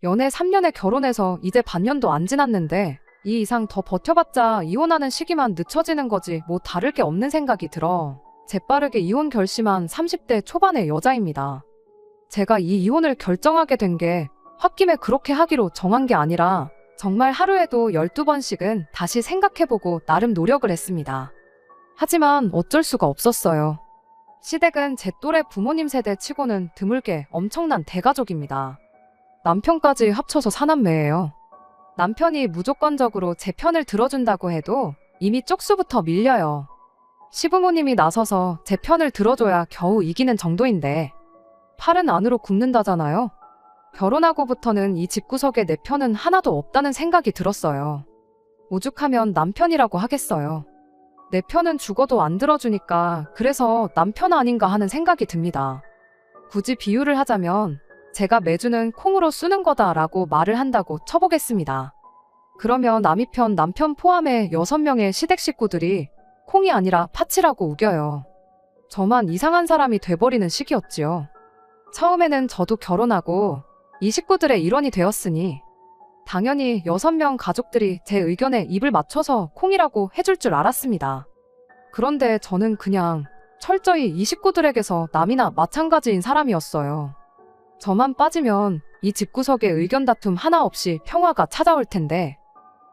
연애 3년에 결혼해서 이제 반년도 안 지났는데 이 이상 더 버텨봤자 이혼하는 시기만 늦춰지는 거지 뭐 다를 게 없는 생각이 들어 재빠르게 이혼 결심한 30대 초반의 여자입니다. 제가 이 이혼을 결정하게 된 게 홧김에 그렇게 하기로 정한 게 아니라 정말 하루에도 12번씩은 다시 생각해보고 나름 노력을 했습니다. 하지만 어쩔 수가 없었어요. 시댁은 제 또래 부모님 세대 치고는 드물게 엄청난 대가족입니다. 남편까지 합쳐서 4남매예요. 남편이 무조건적으로 제 편을 들어준다고 해도 이미 쪽수부터 밀려요. 시부모님이 나서서 제 편을 들어줘야 겨우 이기는 정도인데 팔은 안으로 굽는다잖아요. 결혼하고부터는 이 집구석에 내 편은 하나도 없다는 생각이 들었어요. 오죽하면 남편이라고 하겠어요. 내 편은 죽어도 안 들어주니까 그래서 남편 아닌가 하는 생각이 듭니다. 굳이 비유를 하자면 제가 매주는 콩으로 쓰는 거다라고 말을 한다고 쳐보겠습니다. 그러면 남이 편 남편 포함해 6명의 시댁 식구들이 콩이 아니라 팥이라고 우겨요. 저만 이상한 사람이 돼버리는 시기였지요. 처음에는 저도 결혼하고 이 식구들의 일원이 되었으니 당연히 6명 가족들이 제 의견에 입을 맞춰서 콩이라고 해줄 줄 알았습니다. 그런데 저는 그냥 철저히 이 식구들에게서 남이나 마찬가지인 사람이었어요. 저만 빠지면 이 집구석에 의견 다툼 하나 없이 평화가 찾아올 텐데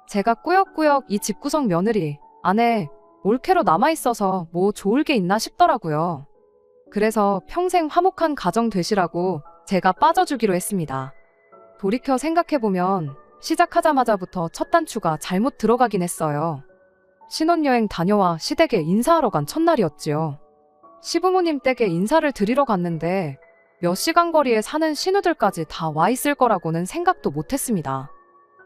제가 꾸역꾸역 이 집구석 며느리 안에 올케로 남아있어서 뭐 좋을 게 있나 싶더라고요. 그래서 평생 화목한 가정 되시라고 제가 빠져주기로 했습니다. 돌이켜 생각해보면 시작하자마자부터 첫 단추가 잘못 들어가긴 했어요. 신혼여행 다녀와 시댁에 인사하러 간 첫날이었지요. 시부모님 댁에 인사를 드리러 갔는데 몇 시간 거리에 사는 신우들까지 다 와 있을 거라고는 생각도 못했습니다.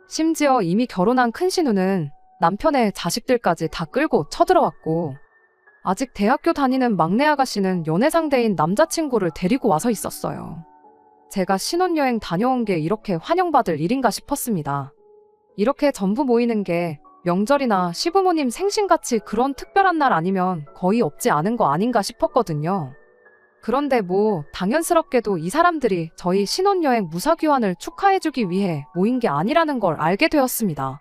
심지어 이미 결혼한 큰 신우는 남편의 자식들까지 다 끌고 쳐들어왔고 아직 대학교 다니는 막내 아가씨는 연애 상대인 남자친구를 데리고 와서 있었어요. 제가 신혼여행 다녀온 게 이렇게 환영받을 일인가 싶었습니다. 이렇게 전부 모이는 게 명절이나 시부모님 생신같이 그런 특별한 날 아니면 거의 없지 않은 거 아닌가 싶었거든요. 그런데 뭐 당연스럽게도 이 사람들이 저희 신혼여행 무사귀환을 축하해주기 위해 모인 게 아니라는 걸 알게 되었습니다.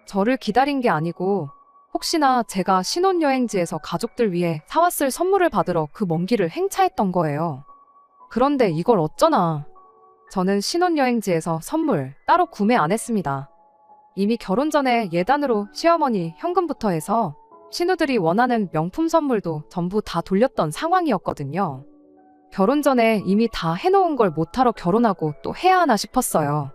저를 기다린 게 아니고 혹시나 제가 신혼여행지에서 가족들 위해 사왔을 선물을 받으러 그 먼 길을 행차했던 거예요. 그런데 이걸 어쩌나. 저는 신혼여행지에서 선물 따로 구매 안 했습니다. 이미 결혼 전에 예단으로 시어머니 현금부터 해서 신우들이 원하는 명품 선물도 전부 다 돌렸던 상황이었거든요. 결혼 전에 이미 다 해놓은 걸 못하러 결혼하고 또 해야 하나 싶었어요.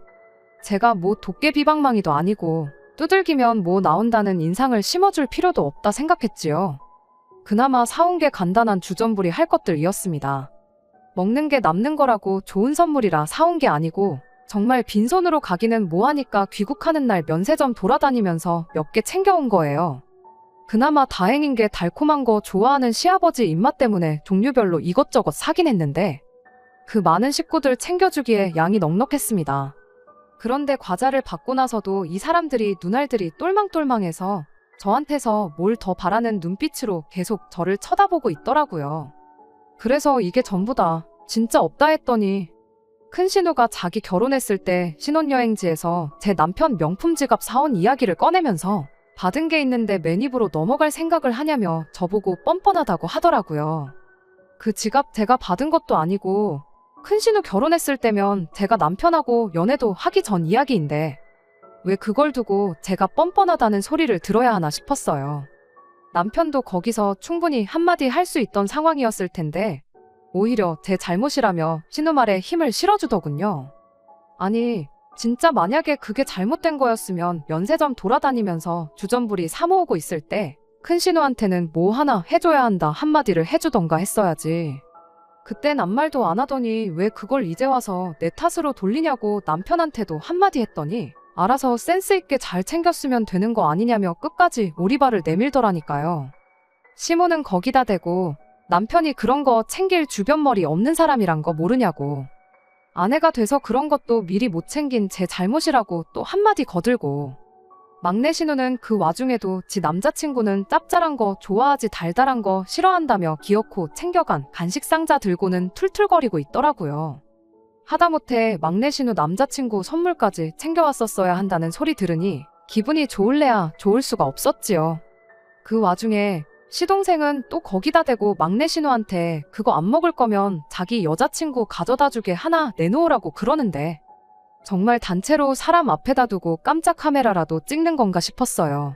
제가 뭐 도깨비방망이도 아니고 두들기면 뭐 나온다는 인상을 심어줄 필요도 없다 생각했지요. 그나마 사온 게 간단한 주전부리 할 것들이었습니다. 먹는 게 남는 거라고 좋은 선물이라 사온 게 아니고 정말 빈손으로 가기는 뭐하니까 귀국하는 날 면세점 돌아다니면서 몇 개 챙겨온 거예요. 그나마 다행인 게 달콤한 거 좋아하는 시아버지 입맛 때문에 종류별로 이것저것 사긴 했는데 그 많은 식구들 챙겨주기에 양이 넉넉했습니다. 그런데 과자를 받고 나서도 이 사람들이 눈알들이 똘망똘망해서 저한테서 뭘 더 바라는 눈빛으로 계속 저를 쳐다보고 있더라고요. 그래서 이게 전부다. 진짜 없다 했더니 큰 신우가 자기 결혼했을 때 신혼여행지에서 제 남편 명품 지갑 사온 이야기를 꺼내면서 받은 게 있는데 맨입으로 넘어갈 생각을 하냐며 저보고 뻔뻔하다고 하더라고요. 그 지갑 제가 받은 것도 아니고 큰 신우 결혼했을 때면 제가 남편하고 연애도 하기 전 이야기인데 왜 그걸 두고 제가 뻔뻔하다는 소리를 들어야 하나 싶었어요. 남편도 거기서 충분히 한마디 할 수 있던 상황이었을 텐데 오히려 제 잘못이라며 신우 말에 힘을 실어주더군요. 아니 진짜 만약에 그게 잘못된 거였으면 면세점 돌아다니면서 주전부리 사 모으고 있을 때 큰 신우한테는 뭐 하나 해줘야 한다 한마디를 해주던가 했어야지. 그땐 아무 말도 안 하더니 왜 그걸 이제 와서 내 탓으로 돌리냐고 남편한테도 한마디 했더니 알아서 센스 있게 잘 챙겼으면 되는 거 아니냐며 끝까지 오리발을 내밀더라니까요. 시모는 거기다 대고 남편이 그런 거 챙길 주변머리 없는 사람이란 거 모르냐고. 아내가 돼서 그런 것도 미리 못 챙긴 제 잘못이라고 또 한마디 거들고. 막내 신우는 그 와중에도 지 남자친구는 짭짤한 거 좋아하지 달달한 거 싫어한다며 기어코 챙겨간 간식 상자 들고는 툴툴거리고 있더라고요. 하다못해 막내 신우 남자친구 선물까지 챙겨왔었어야 한다는 소리 들으니 기분이 좋을래야 좋을 수가 없었지요. 그 와중에 시동생은 또 거기다 대고 막내 신우한테 그거 안 먹을 거면 자기 여자친구 가져다 주게 하나 내놓으라고 그러는데 정말 단체로 사람 앞에다 두고 깜짝 카메라라도 찍는 건가 싶었어요.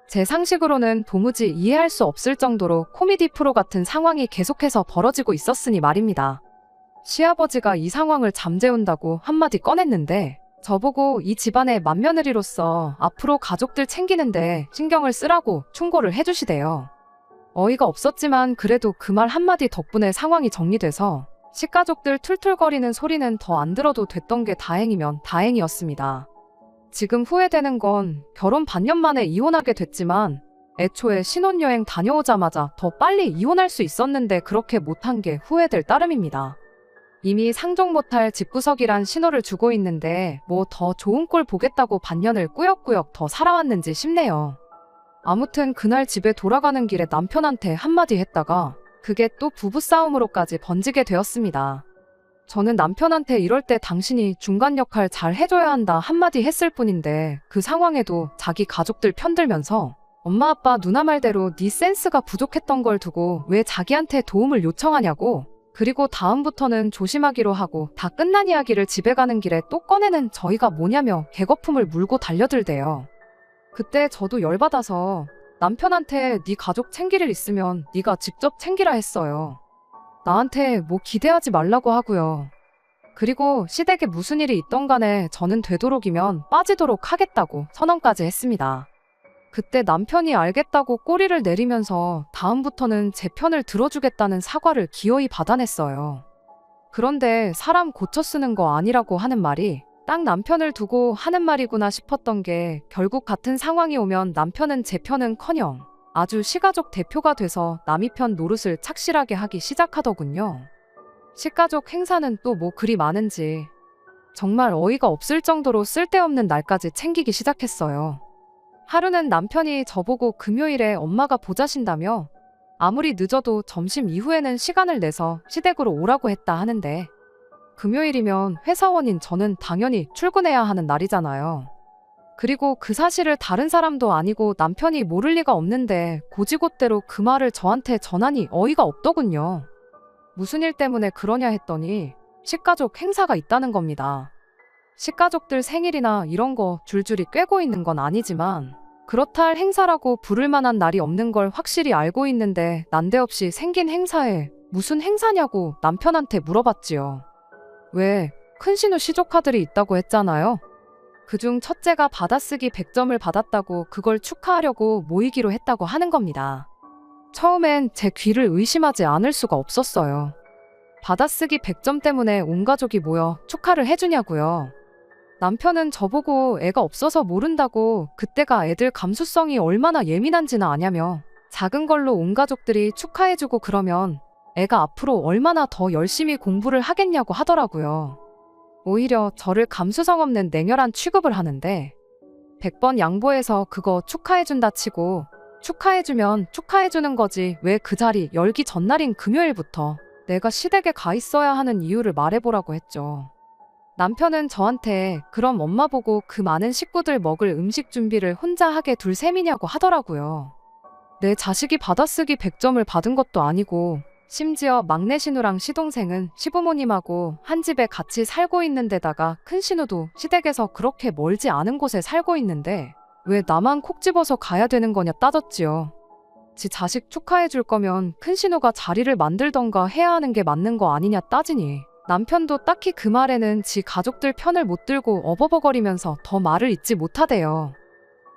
제 상식으로는 도무지 이해할 수 없을 정도로 코미디 프로 같은 상황이 계속해서 벌어지고 있었으니 말입니다. 시아버지가 이 상황을 잠재운다고 한마디 꺼냈는데 저보고 이 집안의 맏며느리로서 앞으로 가족들 챙기는데 신경을 쓰라고 충고를 해주시대요. 어이가 없었지만 그래도 그 말 한마디 덕분에 상황이 정리돼서 식가족들 툴툴거리는 소리는 더 안 들어도 됐던 게 다행이면 다행이었습니다. 지금 후회되는 건 결혼 반년 만에 이혼하게 됐지만 애초에 신혼여행 다녀오자마자 더 빨리 이혼할 수 있었는데 그렇게 못한 게 후회될 따름입니다. 이미 상종 못할 집구석이란 신호를 주고 있는데 뭐 더 좋은 꼴 보겠다고 반년을 꾸역꾸역 더 살아왔는지 싶네요. 아무튼 그날 집에 돌아가는 길에 남편한테 한마디 했다가 그게 또 부부싸움으로까지 번지게 되었습니다. 저는 남편한테 이럴 때 당신이 중간 역할 잘 해줘야 한다 한마디 했을 뿐인데 그 상황에도 자기 가족들 편들면서 엄마 아빠 누나 말대로 네 센스가 부족했던 걸 두고 왜 자기한테 도움을 요청하냐고 그리고 다음부터는 조심하기로 하고 다 끝난 이야기를 집에 가는 길에 또 꺼내는 저희가 뭐냐며 개거품을 물고 달려들대요. 그때 저도 열받아서 남편한테 네 가족 챙길 일 있으면 네가 직접 챙기라 했어요. 나한테 뭐 기대하지 말라고 하고요. 그리고 시댁에 무슨 일이 있던 간에 저는 되도록이면 빠지도록 하겠다고 선언까지 했습니다. 그때 남편이 알겠다고 꼬리를 내리면서 다음부터는 제 편을 들어주겠다는 사과를 기어이 받아냈어요. 그런데 사람 고쳐 쓰는 거 아니라고 하는 말이 딱 남편을 두고 하는 말이구나 싶었던 게 결국 같은 상황이 오면 남편은 제 편은커녕 아주 시가족 대표가 돼서 남이 편 노릇을 착실하게 하기 시작하더군요. 식가족 행사는 또 뭐 그리 많은지 정말 어이가 없을 정도로 쓸데없는 날까지 챙기기 시작했어요. 하루는 남편이 저보고 금요일에 엄마가 보자신다며 아무리 늦어도 점심 이후에는 시간을 내서 시댁으로 오라고 했다 하는데 금요일이면 회사원인 저는 당연히 출근해야 하는 날이잖아요. 그리고 그 사실을 다른 사람도 아니고 남편이 모를 리가 없는데 고지곳대로 그 말을 저한테 전하니 어이가 없더군요. 무슨 일 때문에 그러냐 했더니 식가족 행사가 있다는 겁니다. 식가족들 생일이나 이런 거 줄줄이 꿰고 있는 건 아니지만 그렇다 할 행사라고 부를 만한 날이 없는 걸 확실히 알고 있는데 난데없이 생긴 행사에 무슨 행사냐고 남편한테 물어봤지요. 왜? 큰신우 시조카들이 있다고 했잖아요. 그중 첫째가 받아쓰기 100점을 받았다고 그걸 축하하려고 모이기로 했다고 하는 겁니다. 처음엔 제 귀를 의심하지 않을 수가 없었어요. 받아쓰기 100점 때문에 온 가족이 모여 축하를 해주냐고요. 남편은 저보고 애가 없어서 모른다고 그때가 애들 감수성이 얼마나 예민한지는 아냐며 작은 걸로 온 가족들이 축하해주고 그러면 애가 앞으로 얼마나 더 열심히 공부를 하겠냐고 하더라고요. 오히려 저를 감수성 없는 냉혈한 취급을 하는데 100번 양보해서 그거 축하해준다 치고 축하해주면 축하해주는 거지 왜 그 자리 열기 전날인 금요일부터 내가 시댁에 가 있어야 하는 이유를 말해보라고 했죠. 남편은 저한테 그럼 엄마 보고 그 많은 식구들 먹을 음식 준비를 혼자 하게 둘 셈이냐고 하더라고요. 내 자식이 받아쓰기 100점을 받은 것도 아니고 심지어 막내 신우랑 시동생은 시부모님하고 한 집에 같이 살고 있는 데다가 큰 신우도 시댁에서 그렇게 멀지 않은 곳에 살고 있는데 왜 나만 콕 집어서 가야 되는 거냐 따졌지요. 지 자식 축하해 줄 거면 큰 신우가 자리를 만들던가 해야 하는 게 맞는 거 아니냐 따지니 남편도 딱히 그 말에는 지 가족들 편을 못 들고 어버버거리면서 더 말을 잇지 못하대요.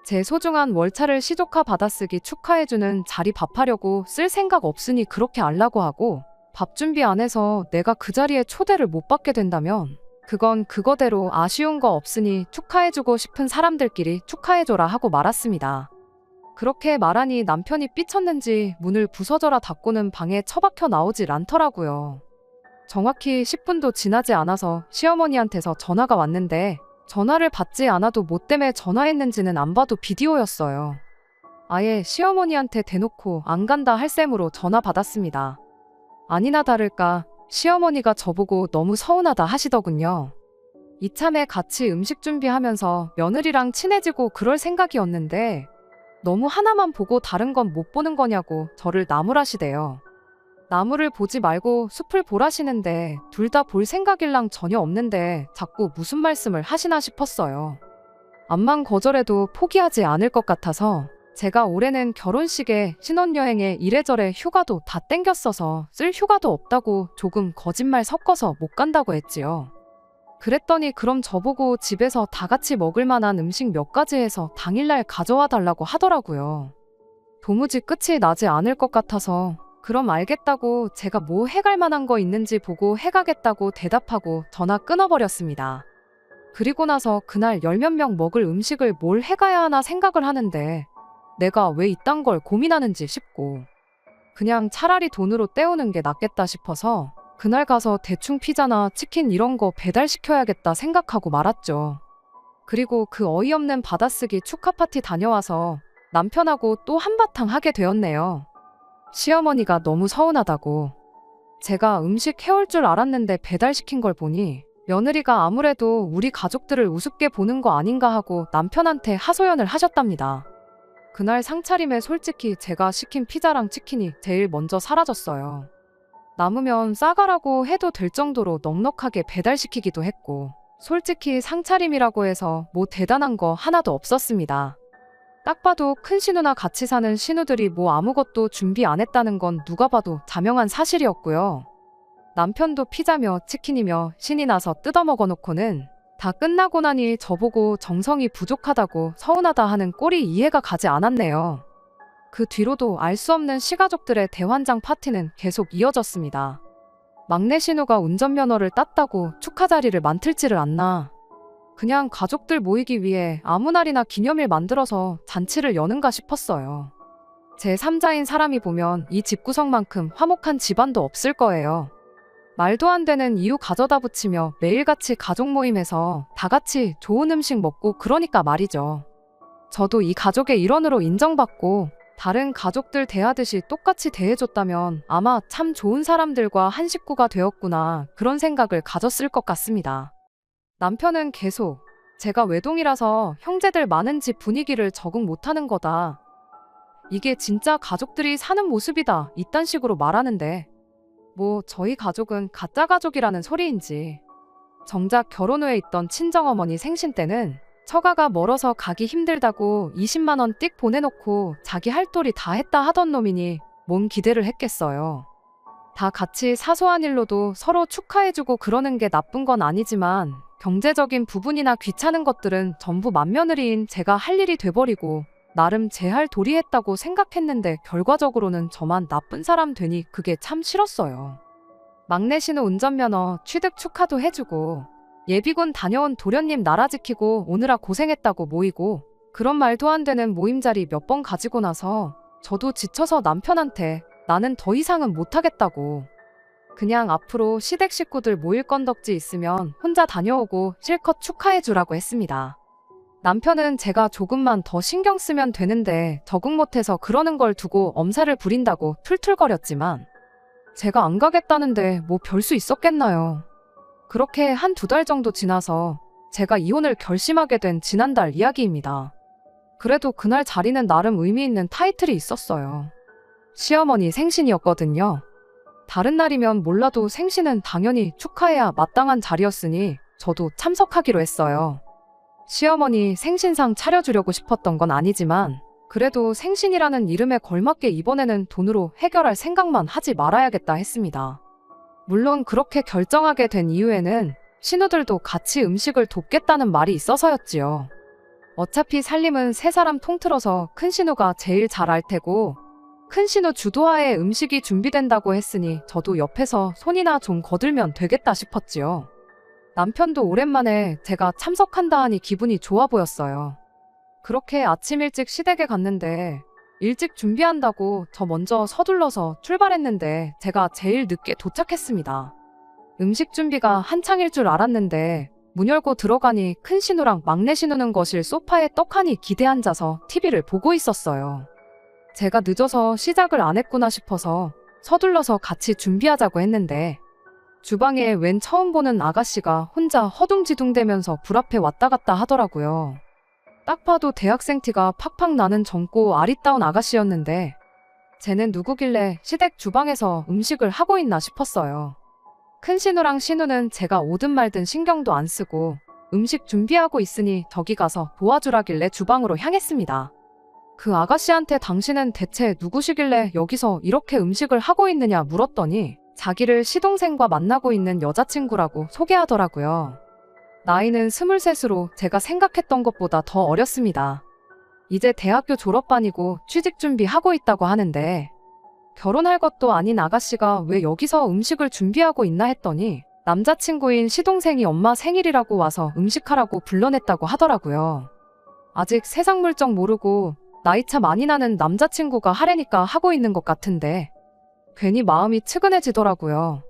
제 소중한 월차를 시조카 받아쓰기 축하해주는 자리 밥하려고 쓸 생각 없으니 그렇게 알라고 하고 밥 준비 안 해서 내가 그 자리에 초대를 못 받게 된다면 그건 그거대로 아쉬운 거 없으니 축하해주고 싶은 사람들끼리 축하해줘라 하고 말았습니다. 그렇게 말하니 남편이 삐쳤는지 문을 부서져라 닫고는 방에 처박혀 나오질 않더라고요. 정확히 10분도 지나지 않아서 시어머니한테서 전화가 왔는데 전화를 받지 않아도 뭐 때문에 전화했는지는 안 봐도 비디오였어요. 아예 시어머니한테 대놓고 안 간다 할 셈으로 전화 받았습니다. 아니나 다를까 시어머니가 저보고 너무 서운하다 하시더군요. 이참에 같이 음식 준비하면서 며느리랑 친해지고 그럴 생각이었는데 너무 하나만 보고 다른 건 못 보는 거냐고 저를 나무라시대요. 나무를 보지 말고 숲을 보라시는데 둘 다 볼 생각일랑 전혀 없는데 자꾸 무슨 말씀을 하시나 싶었어요. 암만 거절해도 포기하지 않을 것 같아서 제가 올해는 결혼식에 신혼여행에 이래저래 휴가도 다 땡겼어서 쓸 휴가도 없다고 조금 거짓말 섞어서 못 간다고 했지요. 그랬더니 그럼 저보고 집에서 다 같이 먹을 만한 음식 몇 가지 해서 당일날 가져와 달라고 하더라고요. 도무지 끝이 나지 않을 것 같아서 그럼 알겠다고 제가 뭐 해갈 만한 거 있는지 보고 해가겠다고 대답하고 전화 끊어버렸습니다. 그리고 나서 그날 열몇 명 먹을 음식을 뭘 해가야 하나 생각을 하는데 내가 왜 이딴 걸 고민하는지 싶고 그냥 차라리 돈으로 때우는 게 낫겠다 싶어서 그날 가서 대충 피자나 치킨 이런 거 배달시켜야겠다 생각하고 말았죠. 그리고 그 어이없는 받아쓰기 축하 파티 다녀와서 남편하고 또 한바탕 하게 되었네요. 시어머니가 너무 서운하다고. 제가 음식 해올 줄 알았는데 배달시킨 걸 보니 며느리가 아무래도 우리 가족들을 우습게 보는 거 아닌가 하고 남편한테 하소연을 하셨답니다. 그날 상차림에 솔직히 제가 시킨 피자랑 치킨이 제일 먼저 사라졌어요. 남으면 싸가라고 해도 될 정도로 넉넉하게 배달시키기도 했고 솔직히 상차림이라고 해서 뭐 대단한 거 하나도 없었습니다. 딱 봐도 큰 신우나 같이 사는 신우들이 뭐 아무것도 준비 안 했다는 건 누가 봐도 자명한 사실이었고요. 남편도 피자며 치킨이며 신이 나서 뜯어먹어 놓고는 다 끝나고 나니 저보고 정성이 부족하다고 서운하다 하는 꼴이 이해가 가지 않았네요. 그 뒤로도 알 수 없는 시가족들의 대환장 파티는 계속 이어졌습니다. 막내 신우가 운전면허를 땄다고 축하 자리를 만들지를 않나. 그냥 가족들 모이기 위해 아무 날이나 기념일 만들어서 잔치를 여는가 싶었어요. 제 3자인 사람이 보면 이 집구석만큼 화목한 집안도 없을 거예요. 말도 안 되는 이유 가져다 붙이며 매일같이 가족 모임에서 다 같이 좋은 음식 먹고 그러니까 말이죠. 저도 이 가족의 일원으로 인정받고 다른 가족들 대하듯이 똑같이 대해줬다면 아마 참 좋은 사람들과 한 식구가 되었구나 그런 생각을 가졌을 것 같습니다. 남편은 계속 제가 외동이라서 형제들 많은 집 분위기를 적응 못하는 거다. 이게 진짜 가족들이 사는 모습이다. 이딴 식으로 말하는데 뭐 저희 가족은 가짜 가족이라는 소리인지. 정작 결혼 후에 있던 친정어머니 생신 때는 처가가 멀어서 가기 힘들다고 20만 원 띡 보내놓고 자기 할 도리 다 했다 하던 놈이니 뭔 기대를 했겠어요. 다 같이 사소한 일로도 서로 축하해주고 그러는 게 나쁜 건 아니지만 경제적인 부분이나 귀찮은 것들은 전부 맏며느리인 제가 할 일이 돼버리고 나름 제 할 도리 했다고 생각했는데 결과적으로는 저만 나쁜 사람 되니 그게 참 싫었어요. 막내 신우 운전면허 취득 축하도 해주고 예비군 다녀온 도련님 나라 지키고 오느라 고생했다고 모이고 그런 말도 안 되는 모임 자리 몇 번 가지고 나서 저도 지쳐서 남편한테 나는 더 이상은 못하겠다고 그냥 앞으로 시댁 식구들 모일 건덕지 있으면 혼자 다녀오고 실컷 축하해주라고 했습니다. 남편은 제가 조금만 더 신경 쓰면 되는데 적응 못해서 그러는 걸 두고 엄살을 부린다고 툴툴거렸지만 제가 안 가겠다는데 뭐 별 수 있었겠나요. 그렇게 한 2달 정도 지나서 제가 이혼을 결심하게 된 지난달 이야기입니다. 그래도 그날 자리는 나름 의미 있는 타이틀이 있었어요. 시어머니 생신이었거든요. 다른 날이면 몰라도 생신은 당연히 축하해야 마땅한 자리였으니 저도 참석하기로 했어요. 시어머니 생신상 차려주려고 싶었던 건 아니지만 그래도 생신이라는 이름에 걸맞게 이번에는 돈으로 해결할 생각만 하지 말아야겠다 했습니다. 물론 그렇게 결정하게 된 이유에는 신우들도 같이 음식을 돕겠다는 말이 있어서였지요. 어차피 살림은 세 사람 통틀어서 큰 신우가 제일 잘 알 테고 큰 신우 주도하에 음식이 준비된다고 했으니 저도 옆에서 손이나 좀 거들면 되겠다 싶었지요. 남편도 오랜만에 제가 참석한다 하니 기분이 좋아 보였어요. 그렇게 아침 일찍 시댁에 갔는데 일찍 준비한다고 저 먼저 서둘러서 출발했는데 제가 제일 늦게 도착했습니다. 음식 준비가 한창일 줄 알았는데 문 열고 들어가니 큰 신우랑 막내 신우는 거실 소파에 떡하니 기대 앉아서 TV를 보고 있었어요. 제가 늦어서 시작을 안 했구나 싶어서 서둘러서 같이 준비하자고 했는데 주방에 웬 처음 보는 아가씨가 혼자 허둥지둥대면서 불 앞에 왔다 갔다 하더라고요. 딱 봐도 대학생 티가 팍팍 나는 젊고 아리따운 아가씨였는데 쟤는 누구길래 시댁 주방에서 음식을 하고 있나 싶었어요. 큰 신우랑 신우는 제가 오든 말든 신경도 안 쓰고 음식 준비하고 있으니 저기 가서 도와주라길래 주방으로 향했습니다. 그 아가씨한테 당신은 대체 누구시길래 여기서 이렇게 음식을 하고 있느냐 물었더니 자기를 시동생과 만나고 있는 여자친구라고 소개하더라고요. 나이는 23으로 제가 생각했던 것보다 더 어렸습니다. 이제 대학교 졸업반이고 취직 준비하고 있다고 하는데 결혼할 것도 아닌 아가씨가 왜 여기서 음식을 준비하고 있나 했더니 남자친구인 시동생이 엄마 생일이라고 와서 음식하라고 불러냈다고 하더라고요. 아직 세상 물정 모르고 나이차 많이 나는 남자친구가 하래니까 하고 있는 것 같은데 괜히 마음이 측은해지더라고요.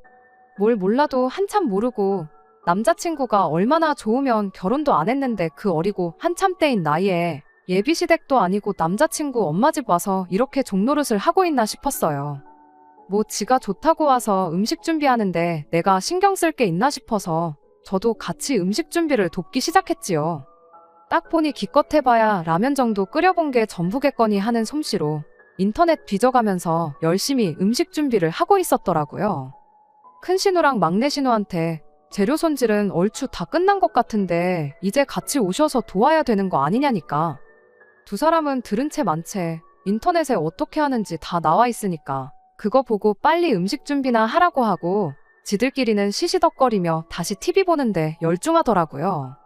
뭘 몰라도 한참 모르고 남자친구가 얼마나 좋으면 결혼도 안 했는데 그 어리고 한참 때인 나이에 예비시댁도 아니고 남자친구 엄마 집 와서 이렇게 종노릇을 하고 있나 싶었어요. 뭐 지가 좋다고 와서 음식 준비하는데 내가 신경 쓸 게 있나 싶어서 저도 같이 음식 준비를 돕기 시작했지요. 딱 보니 기껏 해봐야 라면 정도 끓여본 게 전부겠거니 하는 솜씨로 인터넷 뒤져가면서 열심히 음식 준비를 하고 있었더라고요. 큰 신우랑 막내 신우한테 재료 손질은 얼추 다 끝난 것 같은데 이제 같이 오셔서 도와야 되는 거 아니냐니까. 두 사람은 들은 채 만 채 인터넷에 어떻게 하는지 다 나와 있으니까 그거 보고 빨리 음식 준비나 하라고 하고 지들끼리는 시시덕거리며 다시 TV 보는데 열중하더라고요.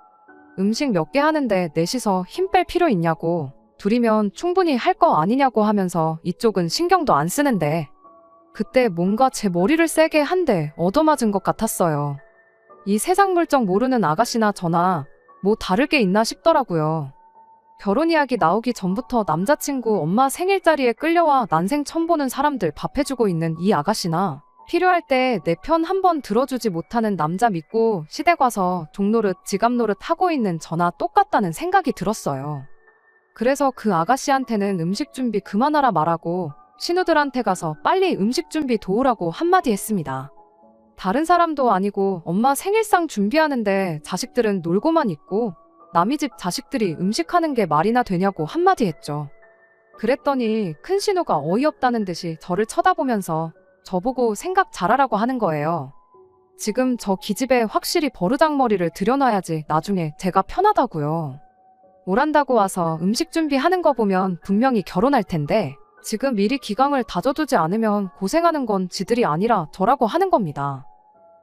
음식 몇 개 하는데 넷이서 힘 뺄 필요 있냐고, 둘이면 충분히 할 거 아니냐고 하면서 이쪽은 신경도 안 쓰는데 그때 뭔가 제 머리를 세게 한 대 얻어맞은 것 같았어요. 이 세상 물정 모르는 아가씨나 저나 뭐 다를 게 있나 싶더라고요. 결혼 이야기 나오기 전부터 남자친구 엄마 생일자리에 끌려와 난생 처음 보는 사람들 밥해주고 있는 이 아가씨나 필요할 때 내 편 한 번 들어주지 못하는 남자 믿고 시댁 와서 종노릇 지갑노릇 하고 있는 저나 똑같다는 생각이 들었어요. 그래서 그 아가씨한테는 음식 준비 그만하라 말하고 신우들한테 가서 빨리 음식 준비 도우라고 한마디 했습니다. 다른 사람도 아니고 엄마 생일상 준비하는데 자식들은 놀고만 있고 남의 집 자식들이 음식하는 게 말이나 되냐고 한마디 했죠. 그랬더니 큰 신우가 어이없다는 듯이 저를 쳐다보면서 저보고 생각 잘하라고 하는 거예요. 지금 저 기집애 확실히 버르장머리를 들여놔야지 나중에 제가 편하다고요. 오란다고 와서 음식 준비하는 거 보면 분명히 결혼할 텐데 지금 미리 기강을 다져두지 않으면 고생하는 건 지들이 아니라 저라고 하는 겁니다.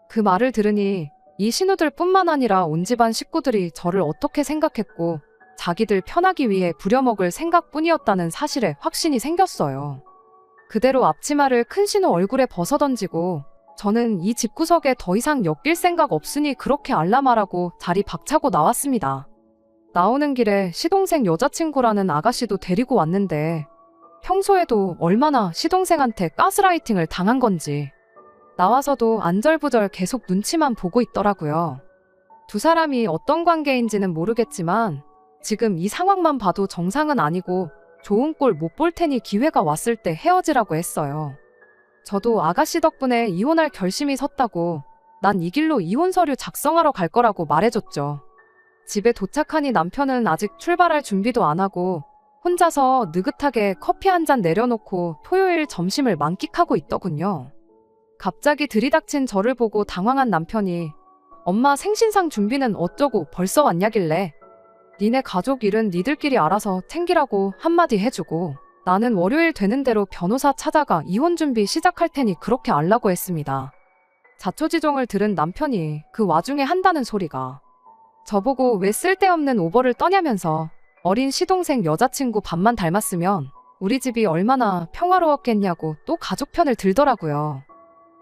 그 말을 들으니 이 신우들 뿐만 아니라 온 집안 식구들이 저를 어떻게 생각했고 자기들 편하기 위해 부려먹을 생각뿐이었다는 사실에 확신이 생겼어요. 그대로 앞치마를 큰 신우 얼굴에 벗어던지고 저는 이 집구석에 더 이상 엮일 생각 없으니 그렇게 알라말하고 자리 박차고 나왔습니다. 나오는 길에 시동생 여자친구라는 아가씨도 데리고 왔는데 평소에도 얼마나 시동생한테 가스라이팅을 당한 건지 나와서도 안절부절 계속 눈치만 보고 있더라고요. 두 사람이 어떤 관계인지는 모르겠지만 지금 이 상황만 봐도 정상은 아니고 좋은 꼴 못 볼 테니 기회가 왔을 때 헤어지라고 했어요. 저도 아가씨 덕분에 이혼할 결심이 섰다고 난 이 길로 이혼 서류 작성하러 갈 거라고 말해줬죠. 집에 도착하니 남편은 아직 출발할 준비도 안 하고 혼자서 느긋하게 커피 한 잔 내려놓고 토요일 점심을 만끽하고 있더군요. 갑자기 들이닥친 저를 보고 당황한 남편이 엄마 생신상 준비는 어쩌고 벌써 왔냐길래 니네 가족 일은 니들끼리 알아서 챙기라고 한마디 해주고 나는 월요일 되는 대로 변호사 찾아가 이혼 준비 시작할 테니 그렇게 알라고 했습니다. 자초지종을 들은 남편이 그 와중에 한다는 소리가 저보고 왜 쓸데없는 오버를 떠냐면서 어린 시동생 여자친구 밥만 닮았으면 우리 집이 얼마나 평화로웠겠냐고 또 가족 편을 들더라고요.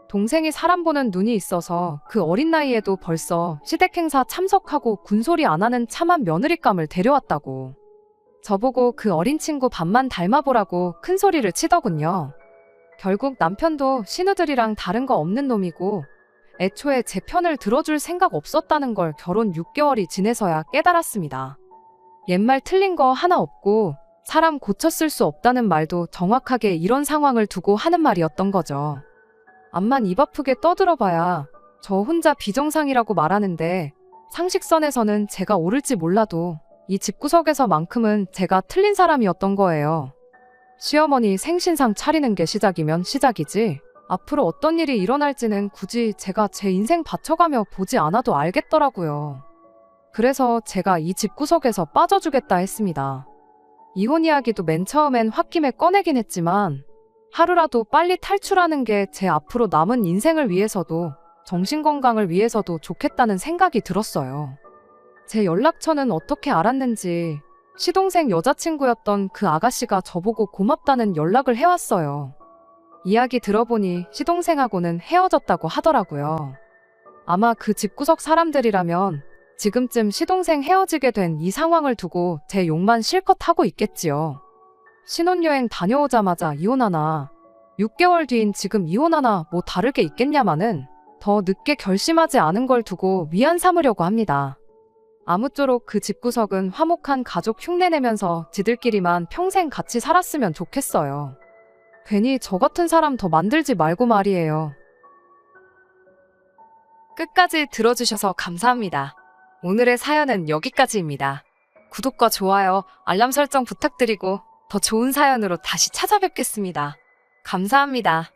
동생이 사람 보는 눈이 있어서 그 어린 나이에도 벌써 시댁 행사 참석하고 군소리 안 하는 참한 며느리감을 데려왔다고. 저보고 그 어린 친구 밥만 닮아보라고 큰 소리를 치더군요. 결국 남편도 신우들이랑 다른 거 없는 놈이고 애초에 제 편을 들어줄 생각 없었다는 걸 결혼 6개월이 지내서야 깨달았습니다. 옛말 틀린 거 하나 없고 사람 고쳤을 수 없다는 말도 정확하게 이런 상황을 두고 하는 말이었던 거죠. 암만 입 아프게 떠들어봐야 저 혼자 비정상이라고 말하는데 상식선에서는 제가 옳을지 몰라도 이 집구석에서만큼은 제가 틀린 사람이었던 거예요. 시어머니 생신상 차리는 게 시작이면 시작이지 앞으로 어떤 일이 일어날지는 굳이 제가 제 인생 바쳐가며 보지 않아도 알겠더라고요. 그래서 제가 이 집구석에서 빠져주겠다 했습니다. 이혼 이야기도 맨 처음엔 홧김에 꺼내긴 했지만 하루라도 빨리 탈출하는 게 제 앞으로 남은 인생을 위해서도 정신건강을 위해서도 좋겠다는 생각이 들었어요. 제 연락처는 어떻게 알았는지 시동생 여자친구였던 그 아가씨가 저보고 고맙다는 연락을 해왔어요. 이야기 들어보니 시동생하고는 헤어졌다고 하더라고요. 아마 그 집구석 사람들이라면 지금쯤 시동생 헤어지게 된 이 상황을 두고 제 욕만 실컷 하고 있겠지요. 신혼여행 다녀오자마자 이혼하나 6개월 뒤인 지금 이혼하나 뭐 다를 게 있겠냐마는 더 늦게 결심하지 않은 걸 두고 위안 삼으려고 합니다. 아무쪼록 그 집구석은 화목한 가족 흉내내면서 지들끼리만 평생 같이 살았으면 좋겠어요. 괜히 저 같은 사람 더 만들지 말고 말이에요. 끝까지 들어주셔서 감사합니다. 오늘의 사연은 여기까지입니다. 구독과 좋아요, 알람 설정 부탁드리고 더 좋은 사연으로 다시 찾아뵙겠습니다. 감사합니다.